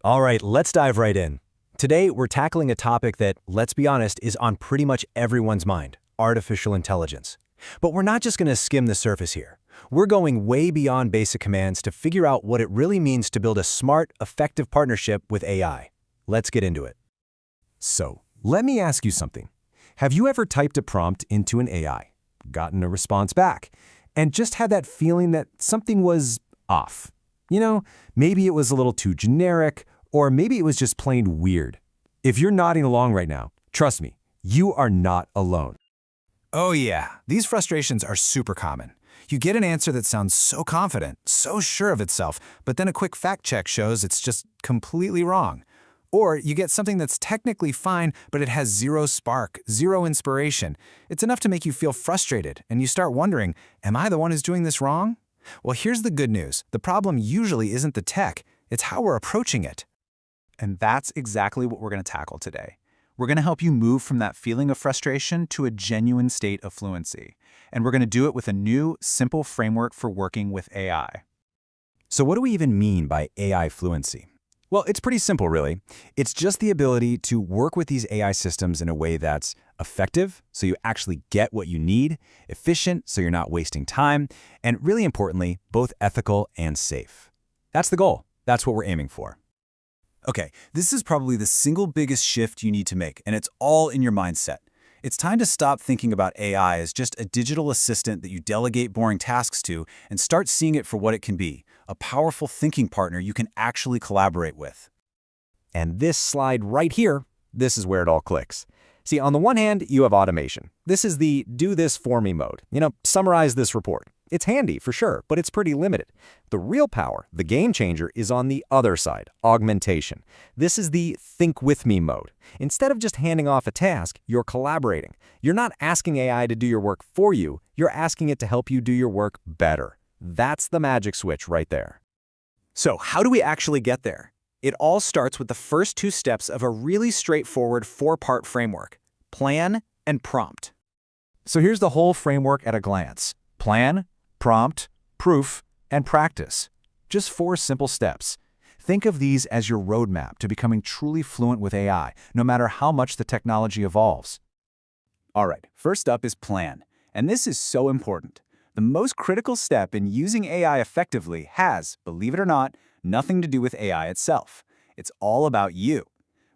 All right, let's dive right in. Today, we're tackling a topic that, let's be honest, is on pretty much everyone's mind, artificial intelligence. But we're not just going to skim the surface here. We're going way beyond basic commands to figure out what it really means to build a smart, effective partnership with AI. Let's get into it. So, let me ask you something. Have you ever typed a prompt into an AI, gotten a response back, and just had that feeling that something was off? You know, maybe it was a little too generic, or maybe it was just plain weird. If you're nodding along right now, trust me, you are not alone. Oh yeah, these frustrations are super common. You get an answer that sounds so confident, so sure of itself, but then a quick fact check shows it's just completely wrong. Or you get something that's technically fine, but it has zero spark, zero inspiration. It's enough to make you feel frustrated, and you start wondering, am I the one who's doing this wrong? Well, here's the good news. The problem usually isn't the tech, it's how we're approaching it. And that's exactly what we're going to tackle today. We're going to help you move from that feeling of frustration to a genuine state of fluency. And we're going to do it with a new, simple framework for working with AI. So what do we even mean by AI fluency? Well, it's pretty simple, really. It's just the ability to work with these AI systems in a way that's effective, so you actually get what you need, efficient, so you're not wasting time, and really importantly, both ethical and safe. That's the goal. That's what we're aiming for. Okay, this is probably the single biggest shift you need to make, and it's all in your mindset. It's time to stop thinking about AI as just a digital assistant that you delegate boring tasks to and start seeing it for what it can be, a powerful thinking partner you can actually collaborate with. And this slide right here, this is where it all clicks. See, on the one hand, you have automation. This is the do this for me mode. Summarize this report. It's handy for sure, but it's pretty limited. The real power, the game changer, is on the other side, augmentation. This is the think with me mode. Instead of just handing off a task, you're collaborating. You're not asking AI to do your work for you, you're asking it to help you do your work better. That's the magic switch right there. So how do we actually get there? It all starts with the first two steps of a really straightforward four-part framework: plan and prompt. So here's the whole framework at a glance. Plan, prompt, proof, and practice. Just 4 simple steps. Think of these as your roadmap to becoming truly fluent with AI, no matter how much the technology evolves. All right, first up is plan. And this is so important. The most critical step in using AI effectively has, believe it or not, nothing to do with AI itself. It's all about you.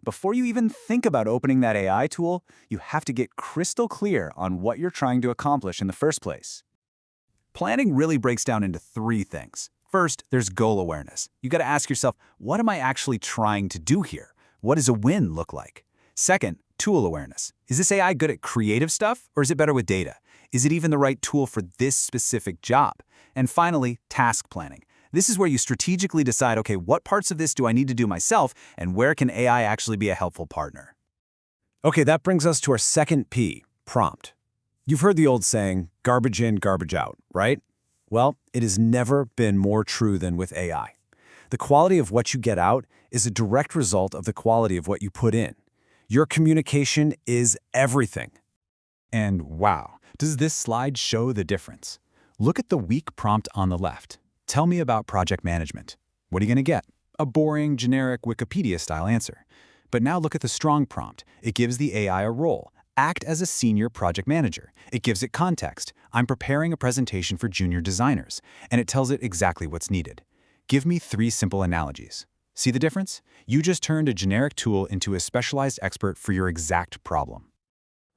Before you even think about opening that AI tool, you have to get crystal clear on what you're trying to accomplish in the first place. Planning really breaks down into 3 things. First, there's goal awareness. You got to ask yourself, what am I actually trying to do here? What does a win look like? Second, tool awareness. Is this AI good at creative stuff, or is it better with data? Is it even the right tool for this specific job? And finally, task planning. This is where you strategically decide, okay, what parts of this do I need to do myself, and where can AI actually be a helpful partner? Okay, that brings us to our second P, prompt. You've heard the old saying, garbage in, garbage out, right? Well, it has never been more true than with AI. The quality of what you get out is a direct result of the quality of what you put in. Your communication is everything. And wow, does this slide show the difference? Look at the weak prompt on the left. Tell me about project management. What are you going to get? A boring, generic Wikipedia-style answer. But now look at the strong prompt. It gives the AI a role. Act as a senior project manager. It gives it context. I'm preparing a presentation for junior designers. And it tells it exactly what's needed. Give me 3 simple analogies. See the difference? You just turned a generic tool into a specialized expert for your exact problem.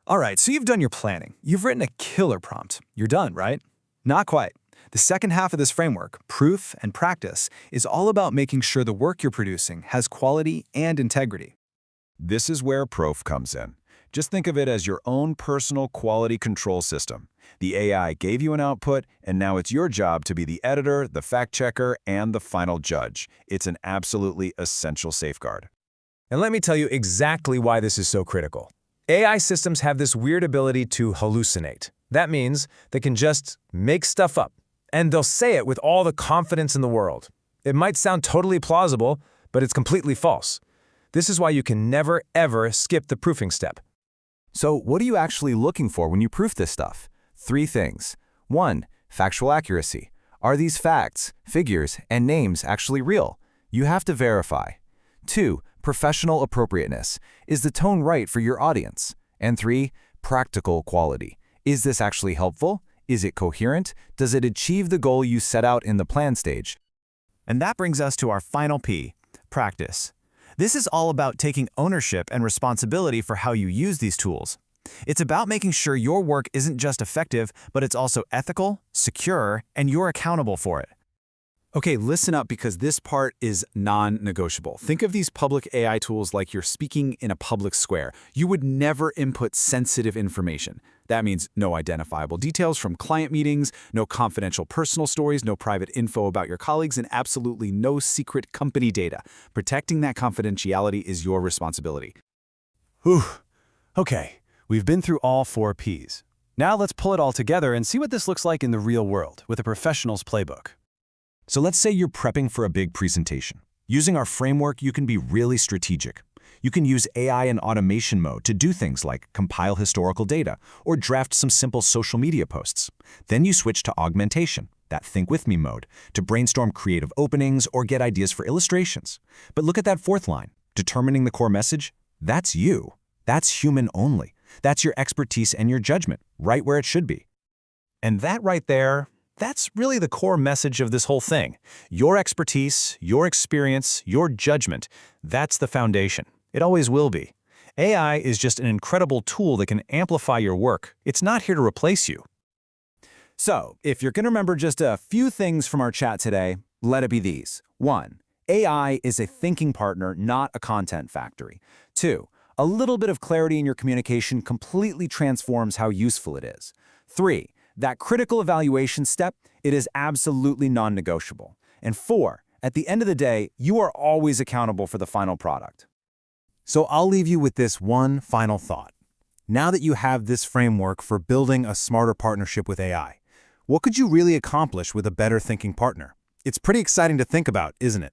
All right, so you've done your planning. You've written a killer prompt. You're done, right? Not quite. The second half of this framework, proof and practice, is all about making sure the work you're producing has quality and integrity. This is where proof comes in. Just think of it as your own personal quality control system. The AI gave you an output, and now it's your job to be the editor, the fact-checker, and the final judge. It's an absolutely essential safeguard. And let me tell you exactly why this is so critical. AI systems have this weird ability to hallucinate. That means they can just make stuff up, and they'll say it with all the confidence in the world. It might sound totally plausible, but it's completely false. This is why you can never, ever skip the proofing step. So what are you actually looking for when you proof this stuff? 3 things. 1, factual accuracy. Are these facts, figures, and names actually real? You have to verify. 2. Professional appropriateness. Is the tone right for your audience? And 3. Practical quality. Is this actually helpful? Is it coherent? Does it achieve the goal you set out in the plan stage? And that brings us to our final P, practice. This is all about taking ownership and responsibility for how you use these tools. It's about making sure your work isn't just effective, but it's also ethical, secure, and you're accountable for it. Okay, listen up because this part is non-negotiable. Think of these public AI tools like you're speaking in a public square. You would never input sensitive information. That means no identifiable details from client meetings, no confidential personal stories, no private info about your colleagues, and absolutely no secret company data. Protecting that confidentiality is your responsibility. Whew. Okay, we've been through all 4 Ps. Now let's pull it all together and see what this looks like in the real world with a professional's playbook. So let's say you're prepping for a big presentation. Using our framework, you can be really strategic. You can use AI in automation mode to do things like compile historical data or draft some simple social media posts. Then you switch to augmentation, that think with me mode, to brainstorm creative openings or get ideas for illustrations. But look at that 4th line, determining the core message. That's you. That's human only. That's your expertise and your judgment, right where it should be. And that right there, that's really the core message of this whole thing. Your expertise, your experience, your judgment, that's the foundation. It always will be. AI is just an incredible tool that can amplify your work. It's not here to replace you. So, if you're going to remember just a few things from our chat today, let it be these. 1. AI is a thinking partner, not a content factory. 2. A little bit of clarity in your communication completely transforms how useful it is. 3. That critical evaluation step, it is absolutely non-negotiable. And 4, at the end of the day, you are always accountable for the final product. So I'll leave you with this one final thought. Now that you have this framework for building a smarter partnership with AI, what could you really accomplish with a better thinking partner? It's pretty exciting to think about, isn't it?